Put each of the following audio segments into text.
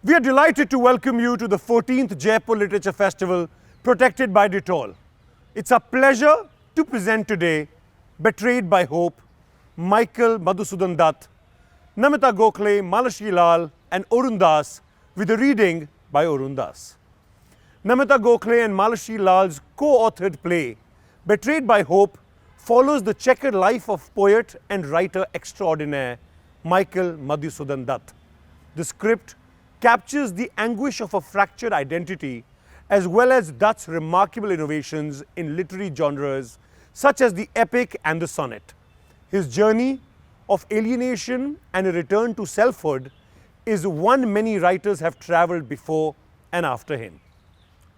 We are delighted to welcome you to the 14th Jaipur Literature Festival, protected by Dettol. It's a pleasure to present today Betrayed by Hope, Michael Madhusudan Dutt, Namita Gokhale, Malashri Lal and Arun Das, with a reading by Arun Das. Namita Gokhale and Malashri Lal's co-authored play, Betrayed by Hope, follows the checkered life of poet and writer extraordinaire Michael Madhusudan Dutt. The script captures the anguish of a fractured identity as well as Dutt's remarkable innovations in literary genres such as the epic and the sonnet. His journey of alienation and a return to selfhood is one many writers have travelled before and after him.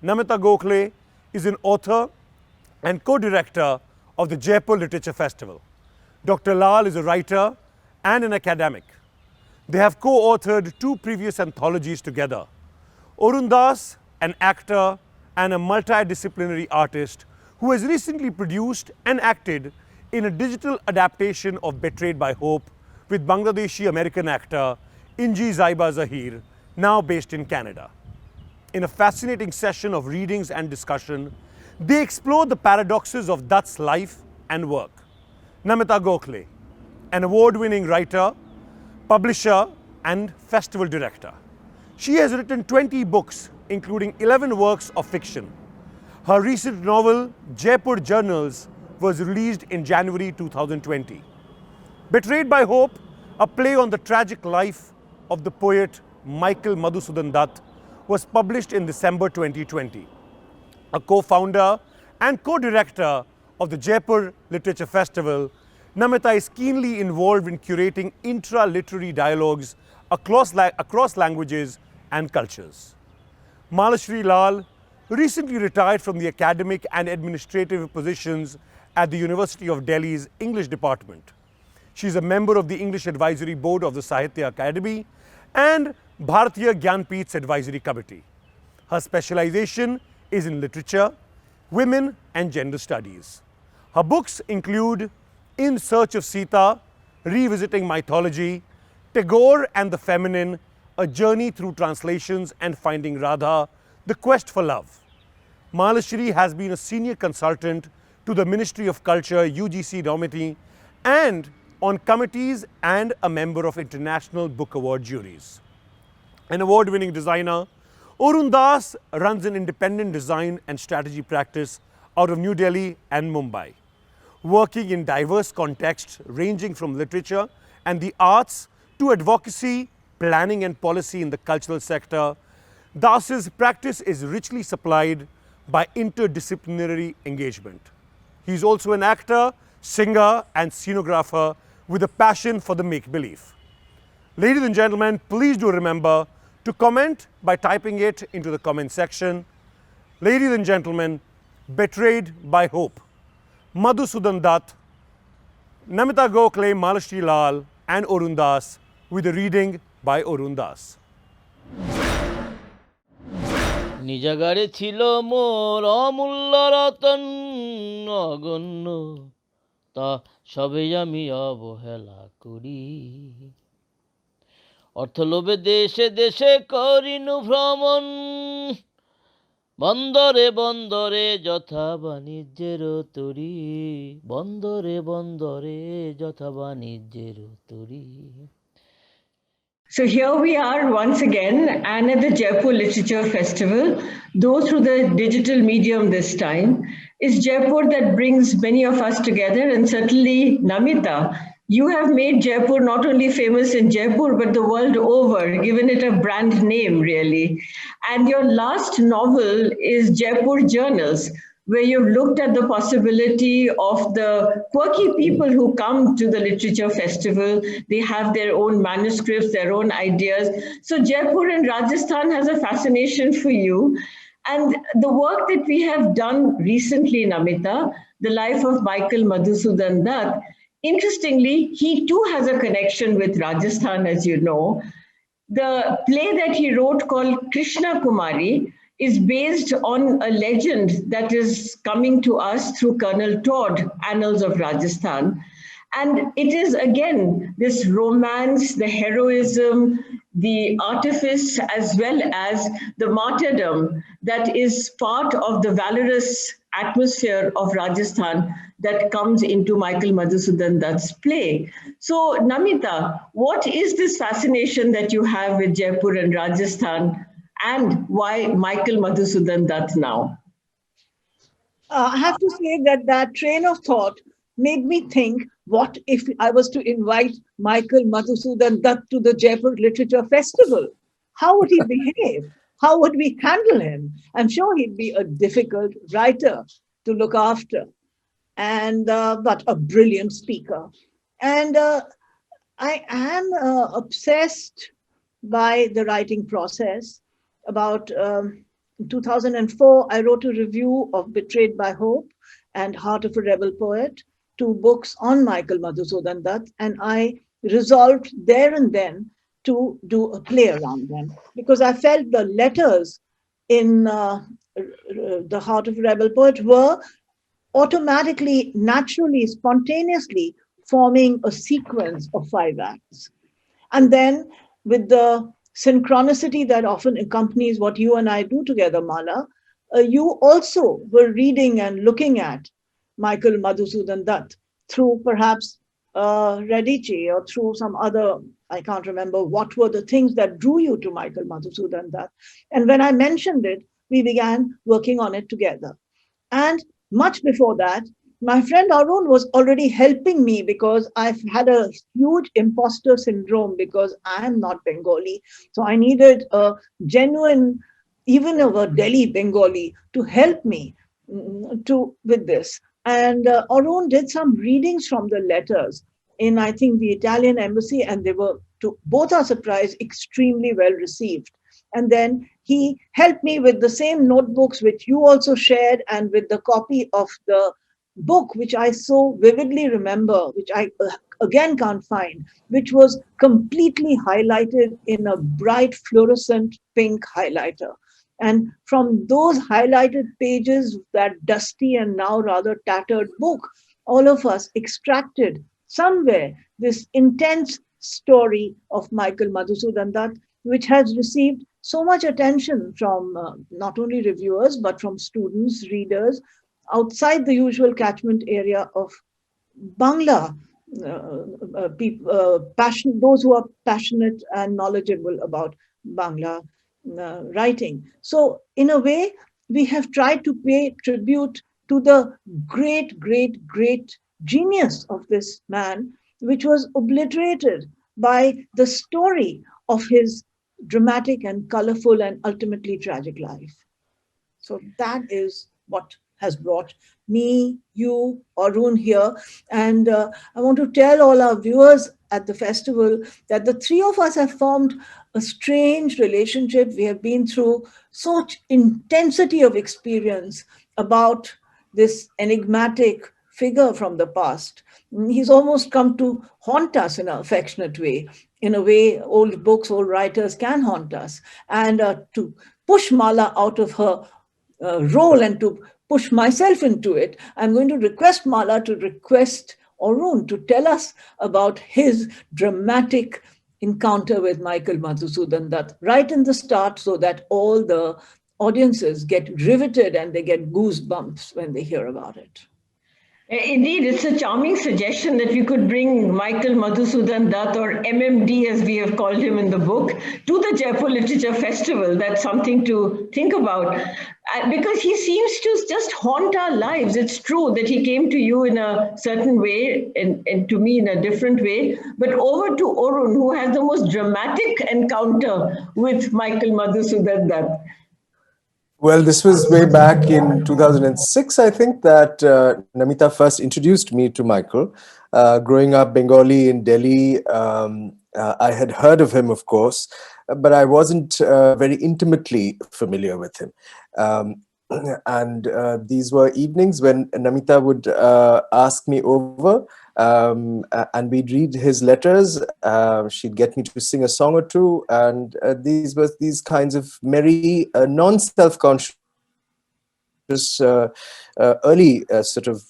Namita Gokhale is an author and co-director of the Jaipur Literature Festival. Dr. Lal is a writer and an academic. They have co-authored 2 previous anthologies together. Arun Das, an actor and a multidisciplinary artist who has recently produced and acted in a digital adaptation of Betrayed by Hope with Bangladeshi-American actor Inji Zaiba Zahir, now based in Canada. In a fascinating session of readings and discussion, they explore the paradoxes of Dutt's life and work. Namita Gokhale, an award-winning writer, publisher and festival director. She has written 20 books, including 11 works of fiction. Her recent novel, Jaipur Journals, was released in January 2020. Betrayed by Hope, a play on the tragic life of the poet Michael Madhusudan Dutt, was published in December 2020. A co-founder and co-director of the Jaipur Literature Festival, Namita is keenly involved in curating intra-literary dialogues across languages and cultures. Malashri Lal recently retired from the academic and administrative positions at the University of Delhi's English department. She is a member of the English Advisory Board of the Sahitya Akademi and Bharatiya Jnanpith's Advisory Committee. Her specialization is in literature, women and gender studies. Her books include In Search of Sita, Revisiting Mythology, Tagore and the Feminine, A Journey Through Translations and Finding Radha, The Quest for Love. Malashri has been a senior consultant to the Ministry of Culture, UGC nominee, and on committees and a member of International Book Award juries. An award-winning designer, Arun Das runs an independent design and strategy practice out of New Delhi and Mumbai. Working in diverse contexts ranging from literature and the arts to advocacy, planning and policy in the cultural sector, Das's practice is richly supplied by interdisciplinary engagement. He is also an actor, singer and scenographer with a passion for the make-believe. Ladies and gentlemen, please do remember to comment by typing it into the comment section. Ladies and gentlemen, Betrayed by Hope. Madhusudan Dutt, Namita Gokhale, Malashri Lal and Arun Das, with a reading by Arun Das. নিজাগারে ছিল মোর অমূল্য রতন অগণ্য, তা সবেই আমি অবহেলা করি। অর্থলোভে দেশে দেশে করিনু ভ্রমণ, বন্দরে বন্দরে যথা বাণিজ্যের তরী, বন্দরে বন্দরে যথা বাণিজ্যের তরী। So here we are once again, and at the Jaipur Literature Festival, though through the digital medium this time. It's Jaipur that brings many of us together, and certainly Namita, you have made Jaipur not only famous in Jaipur, but the world over, given it a brand name really. And your last novel is Jaipur Journals, where you've looked at the possibility of the quirky people who come to the literature festival. They have their own manuscripts, their own ideas. So Jaipur in Rajasthan has a fascination for you. And the work that we have done recently, Namita, the life of Michael Madhusudan Dutt, interestingly, he too has a connection with Rajasthan, as you know. The play that he wrote called Krishna Kumari is based on a legend that is coming to us through Colonel Todd, Annals of Rajasthan. And it is again this romance, the heroism, the artifice, as well as the martyrdom that is part of the valorous atmosphere of Rajasthan that comes into Michael Madhusudan Dutt's play. So, Namita, what is this fascination that you have with Jaipur and Rajasthan, and why Michael Madhusudan Dutt now? I have to say that that train of thought made me think, what if I was to invite Michael Madhusudan Dutt to the Jaipur Literature Festival? How would he behave? How would we handle him? I'm sure he'd be a difficult writer to look after, and but a brilliant speaker. And I am obsessed by the writing process. About in 2004, I wrote a review of Betrayed by Hope and Heart of a Rebel Poet, two books on Michael Madhusudan Dutt, and I resolved there and then to do a play around them because I felt the letters in The Heart of a Rebel Poet were automatically, naturally, spontaneously forming a sequence of 5 acts. And then, with the synchronicity that often accompanies what you and I do together, Mala, you also were reading and looking at Michael Madhusudan Dutt through perhaps Radici or through some other, I can't remember what were the things that drew you to Michael Madhusudan Dutt. And when I mentioned it, we began working on it together. And much before that, my friend Arun was already helping me because I've had a huge imposter syndrome because I am not Bengali. So I needed a genuine, even of a Delhi Bengali, to help me with this. And Arun did some readings from the letters in, I think, the Italian embassy, and they were, to both our surprise, extremely well received. And then he helped me with the same notebooks which you also shared, and with the copy of the book which I so vividly remember, which I again can't find, which was completely highlighted in a bright fluorescent pink highlighter. And from those highlighted pages, that dusty and now rather tattered book, all of us extracted somewhere this intense story of Michael Madhusudan Dutt, which has received so much attention from not only reviewers, but from students, readers, outside the usual catchment area of Bangla, those who are passionate and knowledgeable about Bangla writing. So, in a way, we have tried to pay tribute to the great, great, great genius of this man, which was obliterated by the story of his dramatic and colorful and ultimately tragic life. So that is what has brought me, you, Arun here. And I want to tell all our viewers at the festival that the three of us have formed a strange relationship. We have been through such intensity of experience about this enigmatic figure from the past. He's almost come to haunt us in an affectionate way. In a way, old books, old writers can haunt us. And to push Mala out of her role and to push myself into it, I'm going to request Mala to request Arun to tell us about his dramatic encounter with Michael Madhusudan Dutt right in the start, so that all the audiences get riveted and they get goosebumps when they hear about it. Indeed, it's a charming suggestion that we could bring Michael Madhusudan Dutt, or MMD as we have called him in the book, to the Jaipur Literature Festival. That's something to think about. Because he seems to just haunt our lives. It's true that he came to you in a certain way and to me in a different way. But over to Arun, who has the most dramatic encounter with Michael Madhusudan Dutt. Well, this was way back in 2006, I think, that Namita first introduced me to Michael. Growing up Bengali in Delhi, I had heard of him, of course, but I wasn't very intimately familiar with him. and these were evenings when Namita would ask me over, and we'd read his letters. She'd get me to sing a song or two, and these were these kinds of merry, non-self-conscious, early sort of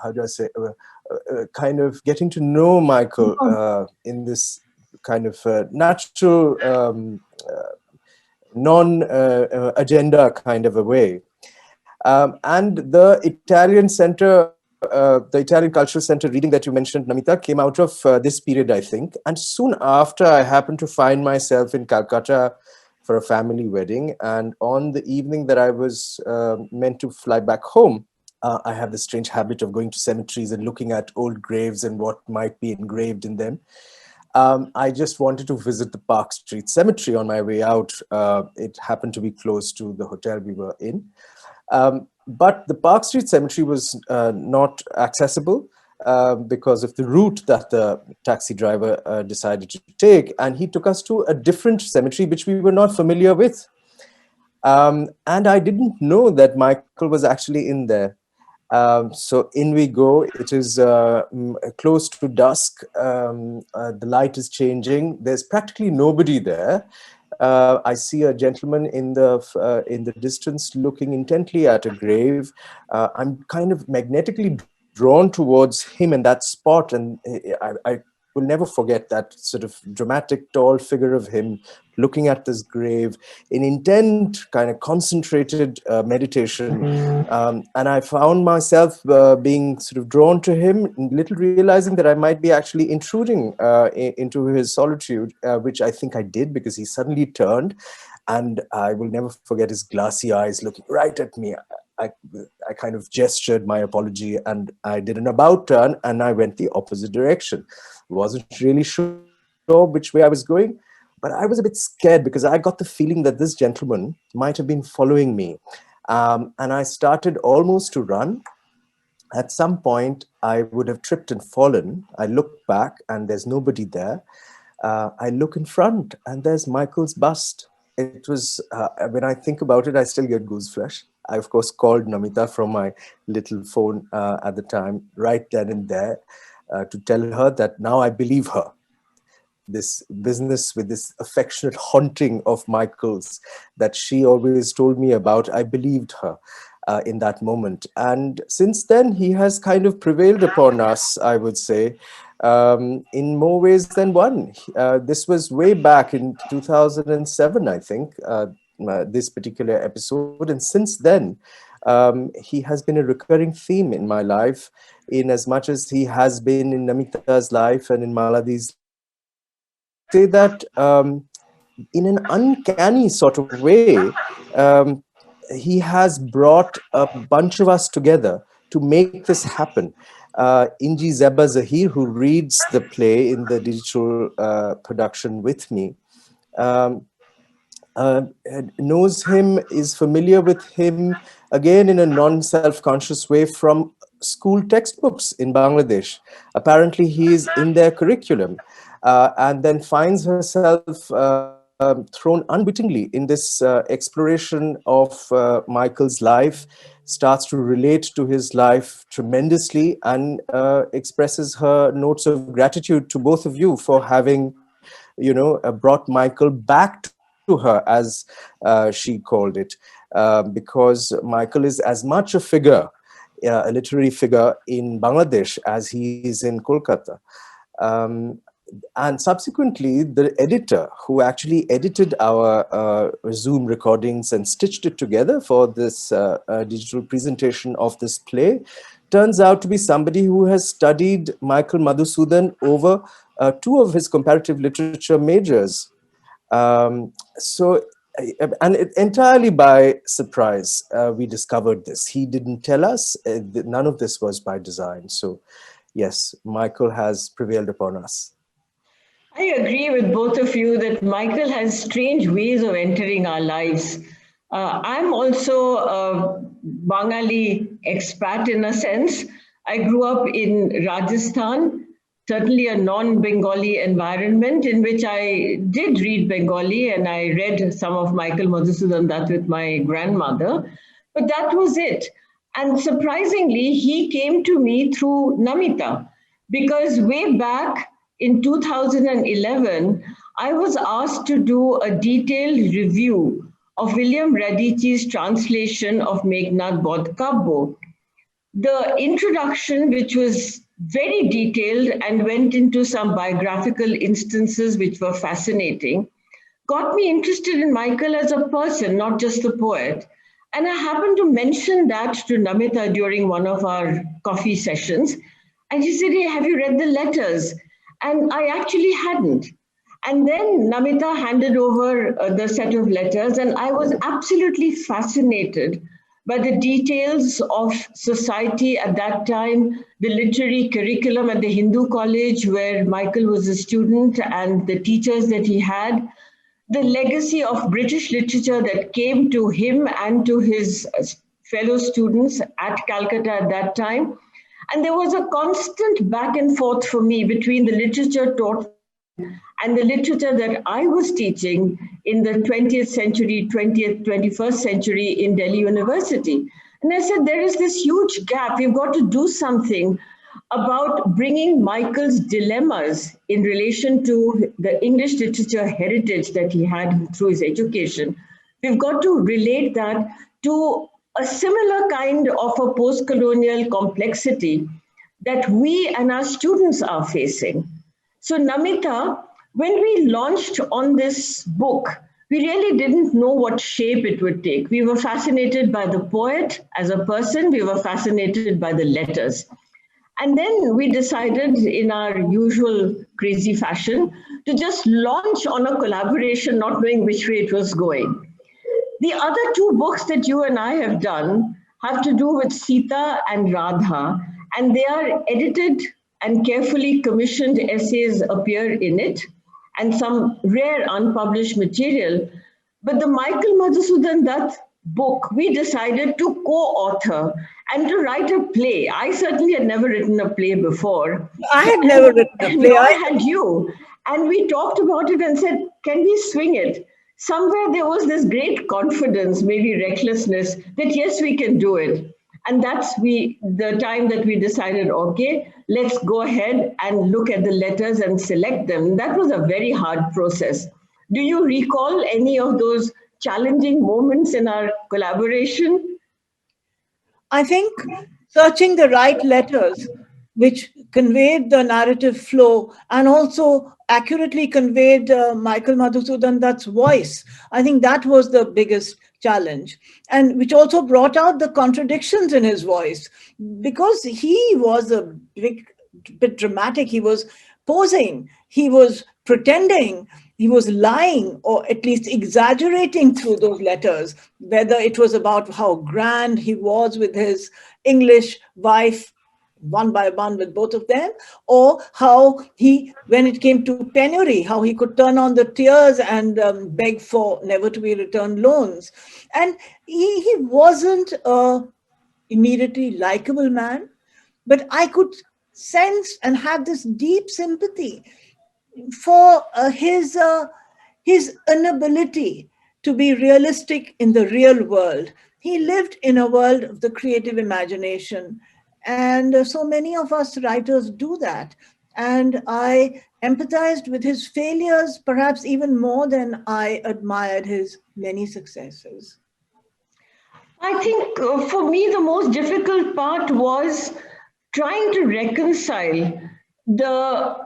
how do I say, kind of getting to know Michael in this kind of natural, non-agenda kind of a way. And the Italian Center, the Italian Cultural Center reading that you mentioned, Namita, came out of this period, I think. And soon after, I happened to find myself in Calcutta for a family wedding. And on the evening that I was meant to fly back home, I have this strange habit of going to cemeteries and looking at old graves and what might be engraved in them. I just wanted to visit the Park Street Cemetery on my way out. It happened to be close to the hotel we were in. But the Park Street Cemetery was not accessible because of the route that the taxi driver decided to take. And he took us to a different cemetery, which we were not familiar with. And I didn't know that Michael was actually in there. So in we go. It is close to dusk. The light is changing. There's practically nobody there. I see a gentleman in the distance looking intently at a grave. I'm kind of magnetically drawn towards him in that spot, and I will never forget that sort of dramatic, tall figure of him looking at this grave in intent, kind of concentrated meditation. And I found myself being sort of drawn to him, little realizing that I might be actually intruding into his solitude, which I think I did, because he suddenly turned, and I will never forget his glassy eyes looking right at me. I kind of gestured my apology, and I did an about turn, and I went the opposite direction. Wasn't really sure which way I was going, but I was a bit scared because I got the feeling that this gentleman might have been following me. And I started almost to run. At some point, I would have tripped and fallen. I look back and there's nobody there. I look in front and there's Michael's bust. It was, when I think about it, I still get gooseflesh. I, of course, called Namita from my little phone at the time, right then and there, to tell her that now I believe her. This business with this affectionate haunting of Michael's that she always told me about, I believed her in that moment. And since then, he has kind of prevailed upon us, I would say, in more ways than one. This was way back in 2007, I think, this particular episode. And since then, he has been a recurring theme in my life, in as much as he has been in Namita's life and in Maladi's life. Say that in an uncanny sort of way, he has brought a bunch of us together to make this happen. Inji Zeba Zahir, who reads the play in the digital production with me, knows him, is familiar with him, again in a non-self-conscious way, from school textbooks in Bangladesh. Apparently he is in their curriculum, and then finds herself thrown unwittingly in this exploration of Michael's life, starts to relate to his life tremendously, and expresses her notes of gratitude to both of you for having, brought Michael back to her, as she called it, because Michael is as much a figure, a literary figure in Bangladesh as he is in Kolkata. And subsequently, the editor who actually edited our Zoom recordings and stitched it together for this digital presentation of this play turns out to be somebody who has studied Michael Madhusudan over two of his comparative literature majors. So, and entirely by surprise, we discovered this. He didn't tell us. None of this was by design. So, yes, Michael has prevailed upon us. I agree with both of you that Michael has strange ways of entering our lives. I'm also a Bengali expat in a sense. I grew up in Rajasthan, certainly a non-Bengali environment in which I did read Bengali, and I read some of Michael Madhusudan Dutt with my grandmother, but that was it. And surprisingly, he came to me through Namita, because way back in 2011, I was asked to do a detailed review of William Radici's translation of Meghnad Bodh Kabbo. The introduction, which was very detailed and went into some biographical instances which were fascinating, got me interested in Michael as a person, not just the poet. And I happened to mention that to Namita during one of our coffee sessions. And she said, "Hey, have you read the letters?" And I actually hadn't. And then Namita handed over the set of letters, and I was absolutely fascinated by the details of society at that time, the literary curriculum at the Hindu college where Michael was a student, and the teachers that he had, the legacy of British literature that came to him and to his fellow students at Calcutta at that time. And there was a constant back and forth for me between the literature taught and the literature that I was teaching in the 20th century, 21st century in Delhi University. And I said, there is this huge gap. We've got to do something about bringing Michael's dilemmas in relation to the English literature heritage that he had through his education. We've got to relate that to a similar kind of a post-colonial complexity that we and our students are facing. So Namita, when we launched on this book, we really didn't know what shape it would take. We were fascinated by the poet as a person. We were fascinated by the letters. And then we decided, in our usual crazy fashion, to just launch on a collaboration, not knowing which way it was going. The other two books that you and I have done have to do with Sita and Radha, and they are edited and carefully commissioned essays appear in it, and some rare unpublished material. But the Michael Madhusudan Dutt book, we decided to co-author and to write a play. I certainly had never written a play before. I had never written a play. Nor had you. And we talked about it and said, can we swing it? Somewhere there was this great confidence, maybe recklessness, that yes, we can do it. And that's the time that we decided, okay, let's go ahead and look at the letters and select them. That was a very hard process. Do you recall any of those challenging moments in our collaboration? I think searching the right letters, which conveyed the narrative flow and also accurately conveyed Michael Madhusudan Dutt's voice. I think that was the biggest challenge, and which also brought out the contradictions in his voice, because he was a bit dramatic. He was posing, he was pretending, he was lying, or at least exaggerating through those letters, whether it was about how grand he was with his English wife, one by one with both of them, or how he, when it came to penury, how he could turn on the tears and beg for never to be returned loans. And he wasn't a immediately likable man, but I could sense and have this deep sympathy for his inability to be realistic in the real world. He lived in a world of the creative imagination. And so many of us writers do that. And I empathized with his failures, perhaps even more than I admired his many successes. I think for me, the most difficult part was trying to reconcile the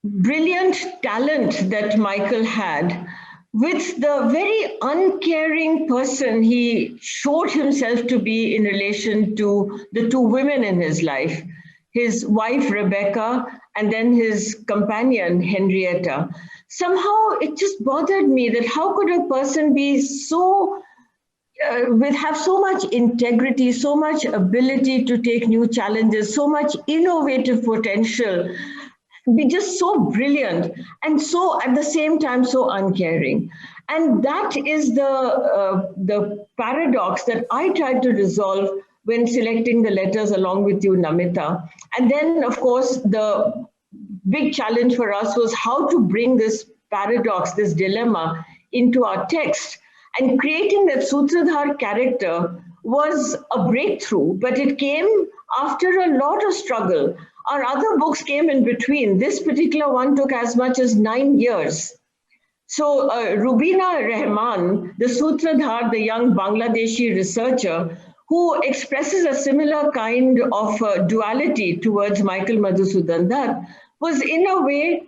brilliant talent that Michael had with the very uncaring person he showed himself to be in relation to the two women in his life, his wife Rebecca and then his companion Henrietta. Somehow it just bothered me that how could a person be so have so much integrity, so much ability to take new challenges, so much innovative potential, be just so brilliant and so at the same time so uncaring. And that is the paradox that I tried to resolve when selecting the letters along with you, Namita. And then, of course, the big challenge for us was how to bring this paradox, this dilemma into our text. And creating that Sutradhar character was a breakthrough, but it came after a lot of struggle. Our other books came in between. This particular one took as much as 9 years. So Rubina Rehman, the Sutradhar, the young Bangladeshi researcher, who expresses a similar kind of duality towards Michael Madhusudan Dutt, was in a way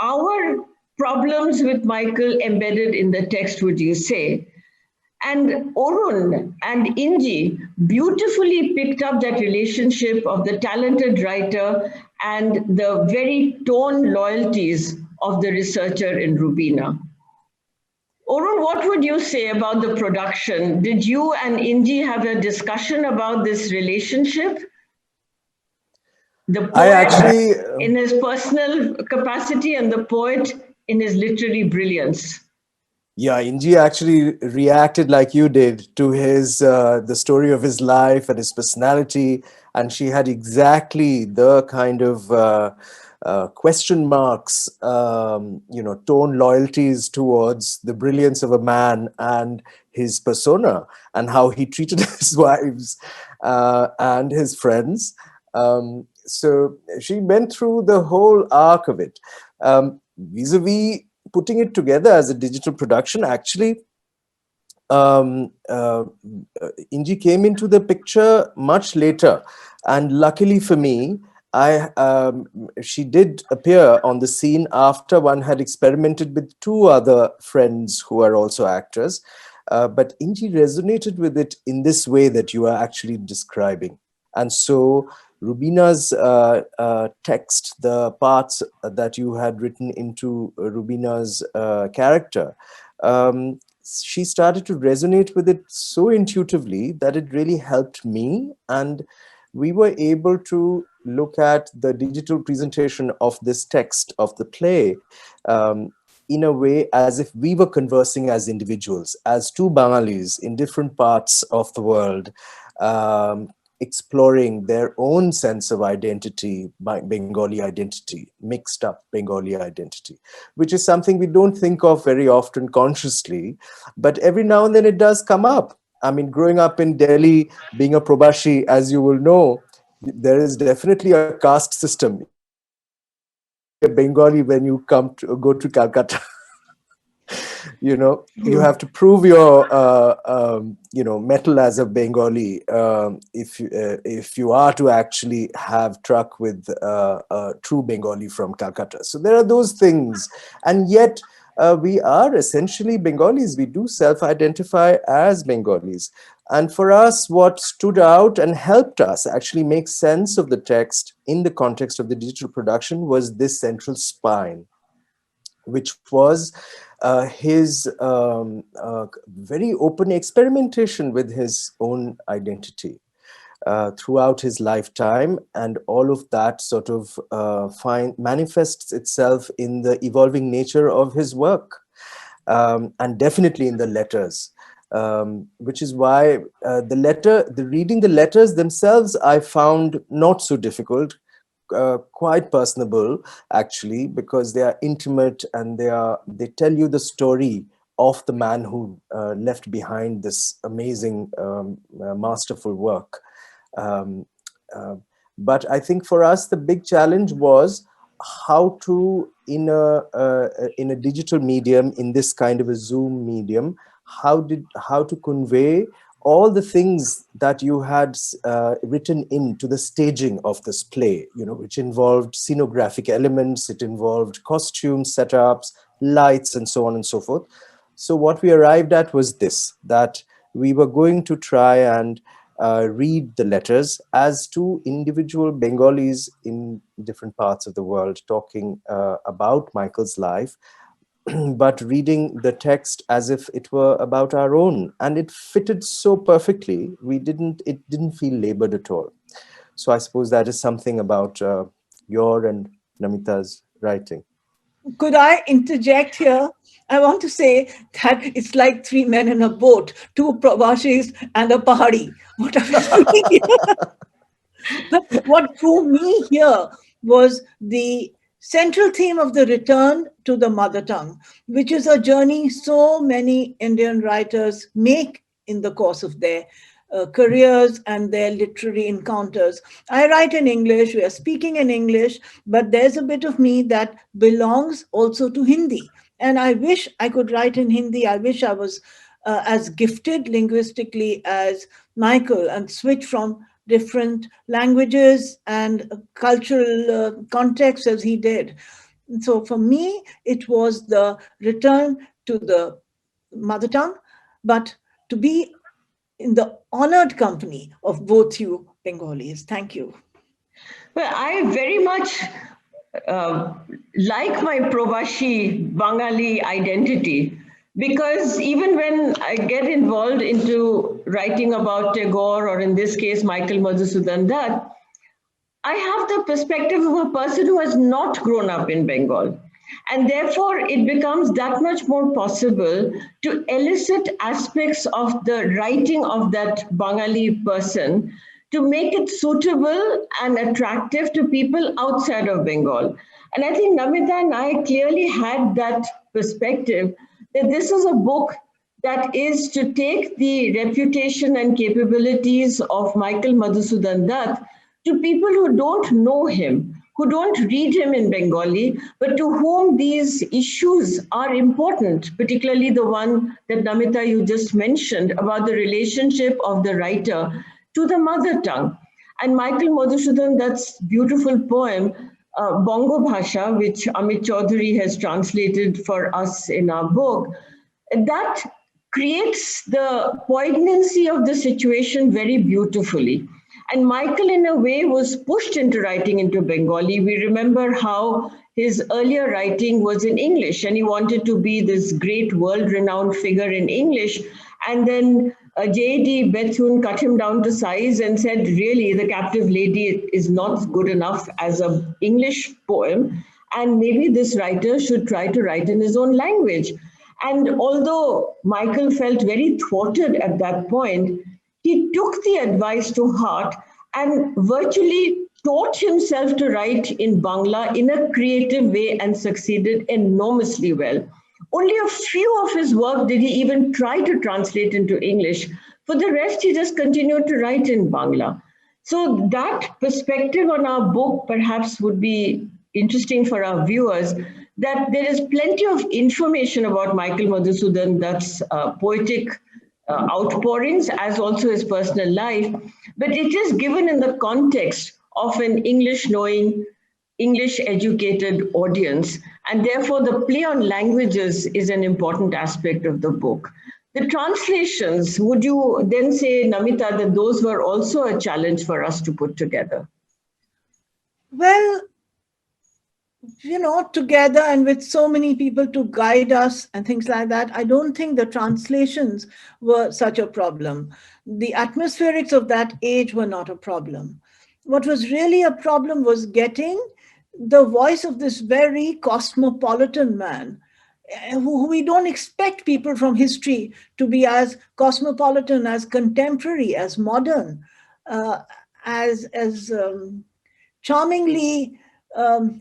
our problems with Michael embedded in the text, would you say? And Orun and Inji beautifully picked up that relationship of the talented writer and the very tone loyalties of the researcher in Rubina. Orun, what would you say about the production? Did you and Inji have a discussion about this relationship? The poet in his personal capacity and the poet in his literary brilliance. Yeah, Inji actually reacted like you did to his the story of his life and his personality, and she had exactly the kind of question marks, tone loyalties towards the brilliance of a man and his persona and how he treated his wives and his friends. So she went through the whole arc of it. Vis-a-vis putting it together as a digital production, actually, Inji came into the picture much later, and luckily for me, she did appear on the scene after one had experimented with two other friends who are also actors. But Inji resonated with it in this way that you are actually describing. And so Rubina's text, the parts that you had written into Rubina's character, she started to resonate with it so intuitively that it really helped me. And we were able to look at the digital presentation of this text, of the play, in a way as if we were conversing as individuals, as two Bangalis in different parts of the world, exploring their own sense of identity, Bengali identity, mixed up Bengali identity, which is something we don't think of very often consciously, but every now and then it does come up. I mean, growing up in Delhi, being a Probashi, as you will know, there is definitely a caste system. A Bengali when you go to Calcutta. You have to prove your mettle as a Bengali if you are to actually have truck with a true Bengali from Calcutta. So there are those things, and yet we are essentially Bengalis. We do self-identify as Bengalis, and for us, what stood out and helped us actually make sense of the text in the context of the digital production was this central spine, which was his very open experimentation with his own identity throughout his lifetime, and all of that sort of manifests itself in the evolving nature of his work, and definitely in the letters, which is why reading the letters themselves I found not so difficult. Quite personable, actually, because they are intimate and they tell you the story of the man who left behind this amazing, masterful work. But I think for us the big challenge was how to, in a digital medium, in this kind of a Zoom medium, how to convey all the things that you had written into the staging of this play, which involved scenographic elements, it involved costume setups, lights, and so on and so forth. So what we arrived at was this, that we were going to try and read the letters as two individual Bengalis in different parts of the world talking about Michael's life, but reading the text as if it were about our own, and it fitted so perfectly. It didn't feel labored at all. So I suppose that is something about your and Namita's writing. Could I interject here? I want to say that it's like three men in a boat, two Pravashis and a Pahari. What are we doing here? But what drew me here was the central theme of the return to the mother tongue, which is a journey so many Indian writers make in the course of their careers and their literary encounters. I write in English, we are speaking in English, but there's a bit of me that belongs also to Hindi. And I wish I could write in Hindi. I wish I was as gifted linguistically as Michael and switch from different languages and cultural contexts as he did. And so for me, it was the return to the mother tongue, but to be in the honored company of both you Bengalis. Thank you. Well, I very much uh, like my Provashi Bengali identity, because even when I get involved into writing about Tagore, or in this case, Michael Madhusudan Dutt, I have the perspective of a person who has not grown up in Bengal. And therefore, it becomes that much more possible to elicit aspects of the writing of that Bengali person to make it suitable and attractive to people outside of Bengal. And I think Namita and I clearly had that perspective that this is a book that is to take the reputation and capabilities of Michael Madhusudan Dutt to people who don't know him, who don't read him in Bengali, but to whom these issues are important, particularly the one that Namita you just mentioned about the relationship of the writer to the mother tongue. And Michael Madhusudan Dutt's beautiful poem, Bongo Bhasha, which Amit Chaudhary has translated for us in our book, that creates the poignancy of the situation very beautifully. And Michael, in a way, was pushed into writing into Bengali. We remember how his earlier writing was in English, and he wanted to be this great world renowned figure in English. And then J.D. Bethune cut him down to size and said, really, The Captive Lady is not good enough as an English poem. And maybe this writer should try to write in his own language. And although Michael felt very thwarted at that point, he took the advice to heart and virtually taught himself to write in Bangla in a creative way and succeeded enormously well. Only a few of his work did he even try to translate into English. For the rest, he just continued to write in Bangla. So that perspective on our book perhaps would be interesting for our viewers, that there is plenty of information about Michael Madhusudan Dutt's poetic outpourings as also his personal life, but it is given in the context of an English knowing, English educated audience. And therefore, the play on languages is an important aspect of the book. The translations, would you then say, Namita, that those were also a challenge for us to put together? Well, together and with so many people to guide us and things like that, I don't think the translations were such a problem. The atmospherics of that age were not a problem. What was really a problem was getting the voice of this very cosmopolitan man, who we don't expect people from history to be as cosmopolitan, as contemporary, as modern, as charmingly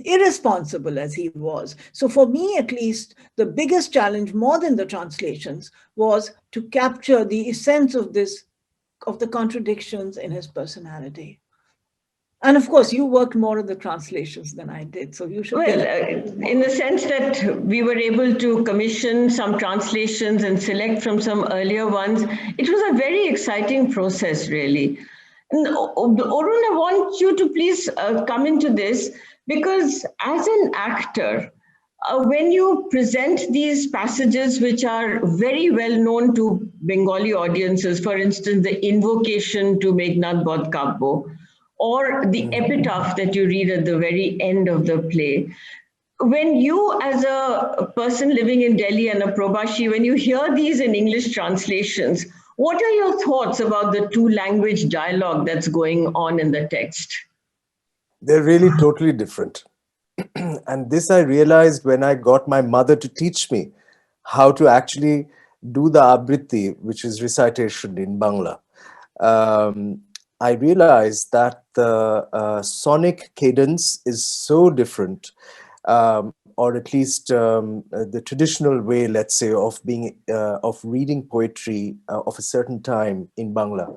irresponsible as he was. So for me, at least, the biggest challenge, more than the translations, was to capture the essence of the contradictions in his personality. And of course, you worked more on the translations than I did, so you should. Well, in the sense that we were able to commission some translations and select from some earlier ones, it was a very exciting process, really. And Arun, I want you to please come into this, because as an actor, when you present these passages which are very well known to Bengali audiences, for instance, the invocation to Meghnad Bodh Kabbo, or the epitaph that you read at the very end of the play, when you, as a person living in Delhi and a Probashi, when you hear these in English translations, what are your thoughts about the two-language dialogue that's going on in the text? They're really totally different. And this I realized when I got my mother to teach me how to actually do the abriti, which is recitation in Bangla. I realized that the sonic cadence is so different. or at least the traditional way, let's say, of reading poetry of a certain time in Bangla.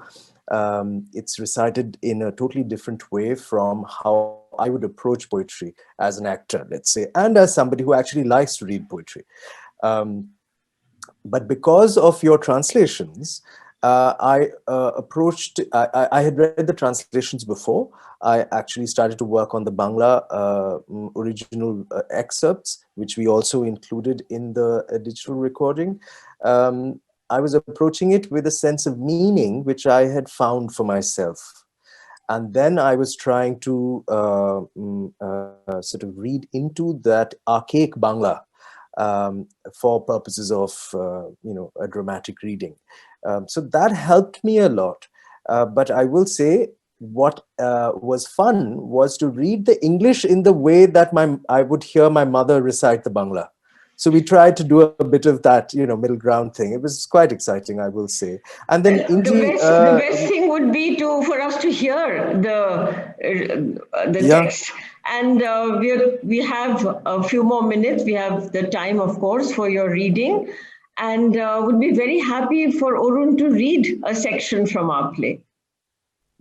It's recited in a totally different way from how I would approach poetry as an actor, let's say, and as somebody who actually likes to read poetry. Um, but because of your translations, I had read the translations before. I actually started to work on the Bangla original excerpts, which we also included in the digital recording. I was approaching it with a sense of meaning, which I had found for myself. And then I was trying to sort of read into that archaic Bangla for purposes of a dramatic reading. So that helped me a lot. But I will say what was fun was to read the English in the way that I would hear my mother recite the Bangla. So we tried to do a bit of that, middle ground thing. It was quite exciting, I will say. And then Inji, The best thing would be for us to hear the yeah, text. And we have a few more minutes. We have the time, of course, for your reading, and would be very happy for Arun to read a section from our play.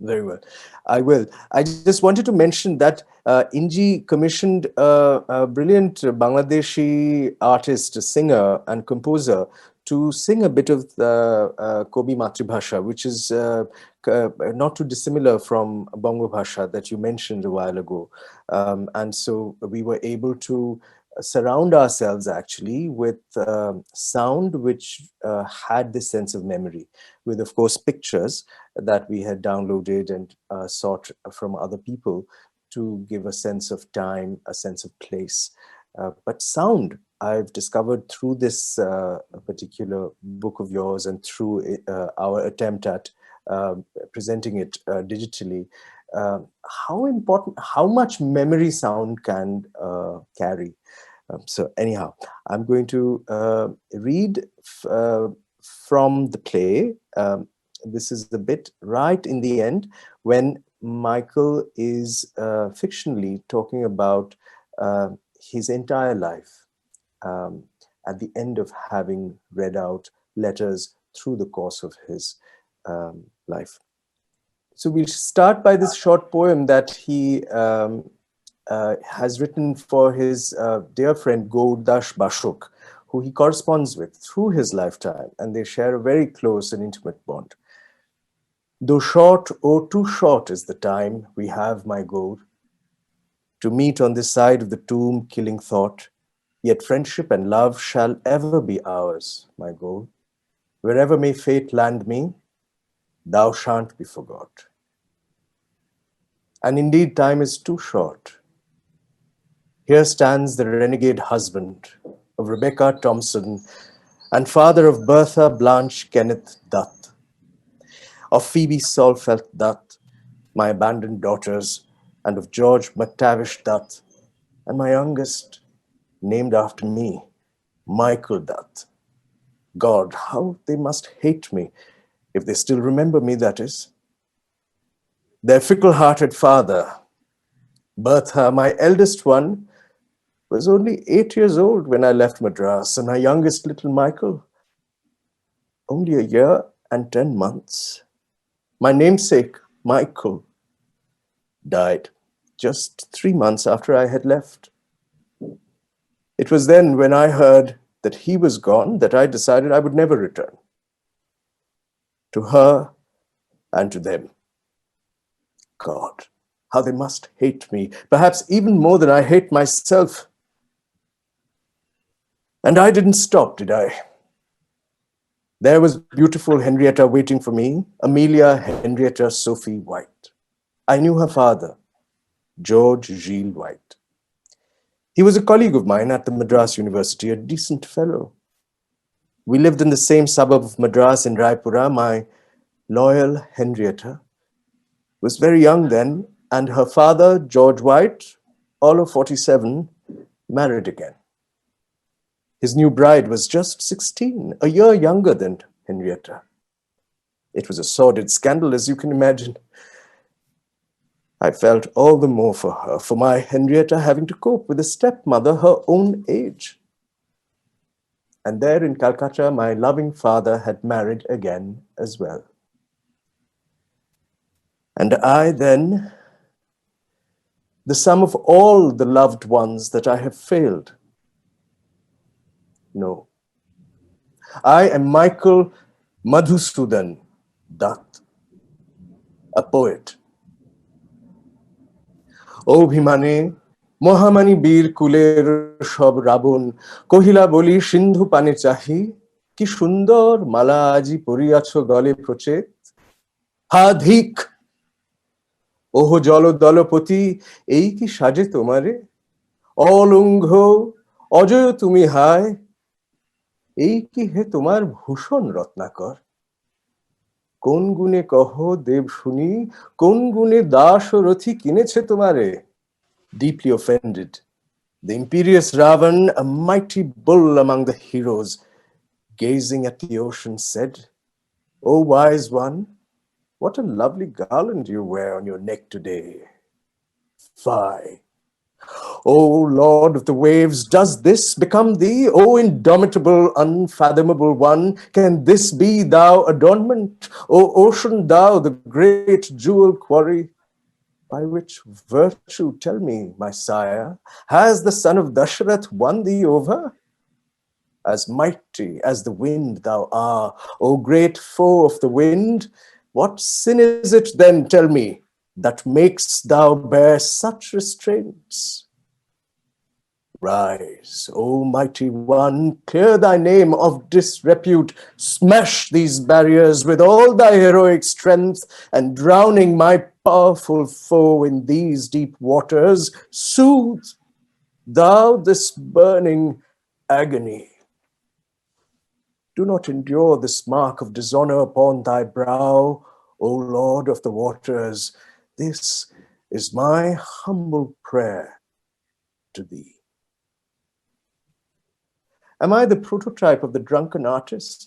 very well. I will. I just wanted to mention that Inji commissioned a brilliant Bangladeshi artist, singer, and composer to sing a bit of the Kobi Matribhasha, which is not too dissimilar from Bongo Bhasha that you mentioned a while ago. And so we were able to surround ourselves actually with sound which had this sense of memory, with, of course, pictures that we had downloaded and sought from other people to give a sense of time, a sense of place. But sound, I've discovered through this particular book of yours and through our attempt at presenting it digitally, how important, how much memory sound can carry. So anyhow, I'm going to read from the play. This is the bit right in the end when Michael is fictionally talking about his entire life at the end of having read out letters through the course of his life. So we'll start by this short poem that he has written for his dear friend Gaudash Bashok, who he corresponds with through his lifetime, and they share a very close and intimate bond. Though short, oh, too short is the time we have, my Gaur, to meet on this side of the tomb killing thought, yet friendship and love shall ever be ours, my Gaur. Wherever may fate land me, thou shan't be forgot. And indeed, time is too short. Here stands the renegade husband of Rebecca Thompson and father of Bertha Blanche Kenneth Dutt, of Phoebe Salfelt Dutt, my abandoned daughters, and of George McTavish Dutt, and my youngest, named after me, Michael Dutt. God, how they must hate me, if they still remember me, that is. Their fickle-hearted father, Bertha, my eldest one, was only 8 years old when I left Madras, and my youngest little Michael, only a year and 10 months. My namesake, Michael, died just 3 months after I had left. It was then when I heard that he was gone that I decided I would never return. To her and to them. God, how they must hate me, perhaps even more than I hate myself. And I didn't stop, did I? There was beautiful Henrietta waiting for me, Amelia Henrietta Sophie White. I knew her father, George Gilles White. He was a colleague of mine at the Madras University, a decent fellow. We lived in the same suburb of Madras in Raipura. My loyal Henrietta was very young then, and her father, George White, all of 47, married again. His new bride was just 16, a year younger than Henrietta. It was a sordid scandal, as you can imagine. I felt all the more for her, for my Henrietta having to cope with a stepmother her own age. And there in Calcutta, my loving father had married again as well. And I then, the sum of all the loved ones that I have failed. No. I am Michael Madhusudan Dutt, a poet. অভিমানে মহামানী বীর কুলের সব রাবণ কহিলা বলি সিন্ধু পানে চাহি কি সুন্দর মালা আজি পরিয়াছ গলে প্রচেত হা ধিক ওহ জল দলপতি এই কি সাজে তোমারে অলঙ্ঘ অজয় তুমি হায় এই কি হে তোমার ভূষণ রত্নাকর কোন গুণে কহ দেব শুনি কোন গুণে দাস ও রথি কিনেছে তোমারে deeply offended. The imperious Ravan, a mighty bull among the heroes, gazing at the ocean, said, "O wise one, what a lovely garland you wear on your neck today. Fie! O Lord of the waves, does this become thee? O indomitable, unfathomable one, can this be thou adornment? O ocean, thou the great jewel quarry, by which virtue, tell me, my sire, has the son of Dasharath won thee over? As mighty as the wind thou art, O great foe of the wind, what sin is it then, tell me, that makes thou bear such restraints? Rise, O mighty one, clear thy name of disrepute, smash these barriers with all thy heroic strength, and drowning my powerful foe in these deep waters, soothe thou this burning agony. Do not endure this mark of dishonor upon thy brow, O Lord of the waters. This is my humble prayer to thee. Am I the prototype of the drunken artist?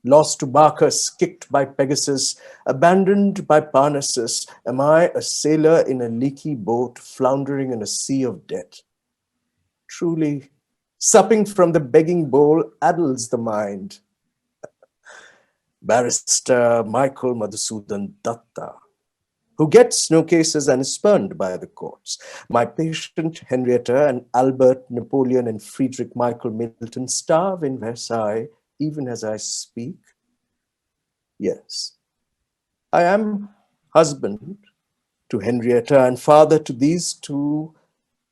Lost to Bacchus, kicked by Pegasus, abandoned by Parnassus, am I a sailor in a leaky boat floundering in a sea of debt? Truly, supping from the begging bowl addles the mind. Barrister Michael Madhusudan Dutt, who gets no cases and is spurned by the courts. My patient Henrietta and Albert, Napoleon, and Friedrich Michael Milton starve in Versailles even as I speak. Yes, I am husband to Henrietta and father to these two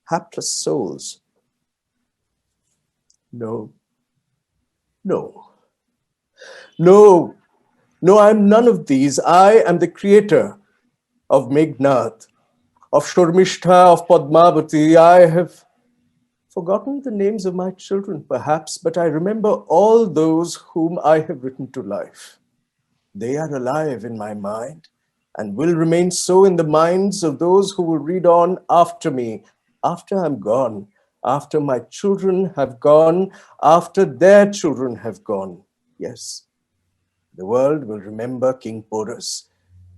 hapless souls. No, no, no, no, I am none of these. I am the creator of Meghnad, of Shormishtha, of Padmavati. I have forgotten the names of my children, perhaps, but I remember all those whom I have written to life. They are alive in my mind and will remain so in the minds of those who will read on after me, after I'm gone, after my children have gone, after their children have gone. Yes, the world will remember King Porus.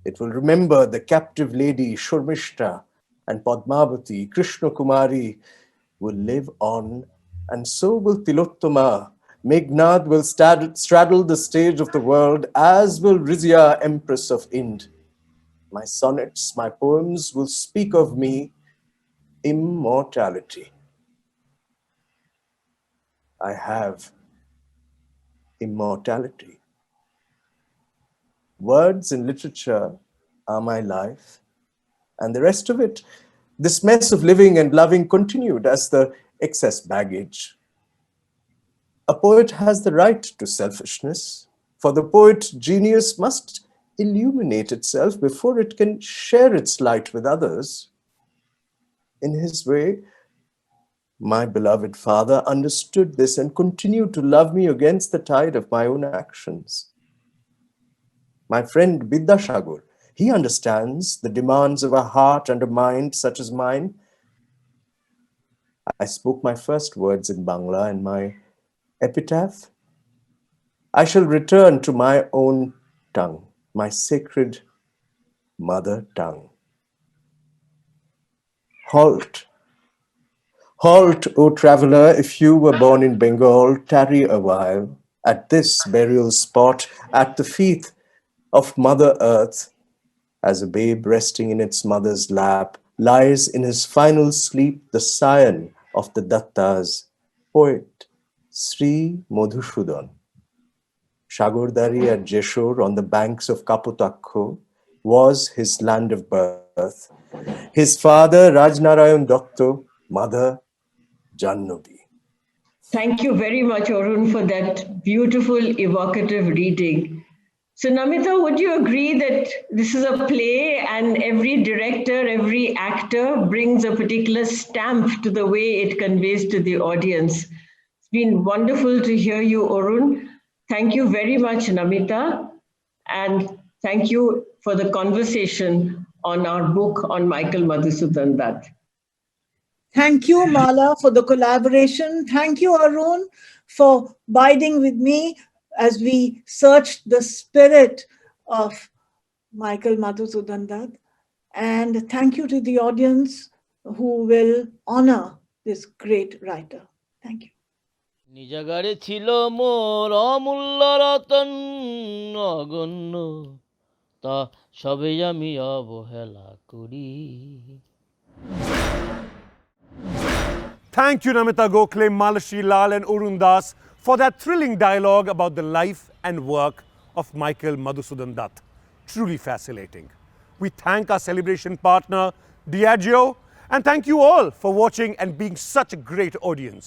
It will remember the captive lady Shurmishta and Padmavati, Krishna Kumari will live on, and so will Tilottama. Meghnad will straddle the stage of the world, as will Rizia, Empress of Ind. My sonnets, my poems will speak of me, immortality. I have immortality. Words in literature are my life, and the rest of it, this mess of living and loving continued as the excess baggage. A poet has the right to selfishness. For the poet, genius must illuminate itself before it can share its light with others. In his way, my beloved father understood this and continued to love me against the tide of my own actions. My friend Biddhashagar, he understands the demands of a heart and a mind such as mine. I spoke my first words in Bangla and my epitaph. I shall return to my own tongue, my sacred mother tongue. Halt. Halt, O traveller, if you were born in Bengal, tarry a while at this burial spot at the feet of Mother Earth, as a babe resting in its mother's lap lies in his final sleep the scion of the Dattas, poet Sri Madhusudan. Shagordari at Jeshore on the banks of Kapotakko was his land of birth. His father Rajnarayan Datta, mother Jannavi. Thank you very much, Arun, for that beautiful, evocative reading. So, Namita, would you agree that this is a play and every director, every actor brings a particular stamp to the way it conveys to the audience? It's been wonderful to hear you, Arun. Thank you very much, Namita. And thank you for the conversation on our book on Michael Madhusudan Dutt. Thank you, Mala, for the collaboration. Thank you, Arun, for biding with me as we searched the spirit of Michael Madhusudan Dutt. And thank you to the audience who will honor this great writer. Thank you. নিজাগারে ছিল মোর অমূল্য রতন অগণ্য তা সবেই আমি অবহেলা করি Thank you, Namita Gokhale, Malashri Lal, and Arun Das for that thrilling dialogue about the life and work of Michael Madhusudan Dutt. Truly fascinating. We thank our celebration partner, Diageo, and thank you all for watching and being such a great audience.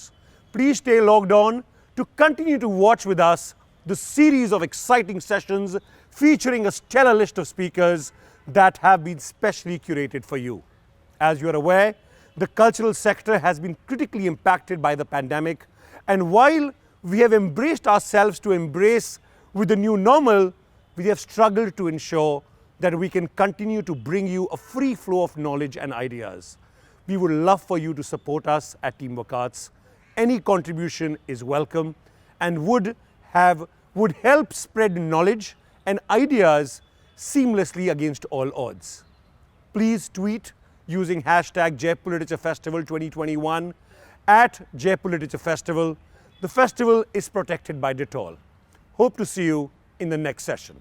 Please stay logged on to continue to watch with us the series of exciting sessions featuring a stellar list of speakers that have been specially curated for you. As you are aware, the cultural sector has been critically impacted by the pandemic, and while we have embraced ourselves to embrace with the new normal, we have struggled to ensure that we can continue to bring you a free flow of knowledge and ideas. We would love for you to support us at Teamwork Arts. Any contribution is welcome and would help spread knowledge and ideas seamlessly against all odds. Please tweet using hashtag Jaipur Literature Festival 2021 at Jaipur Literature Festival. The festival is protected by Dettol. Hope to see you in the next session.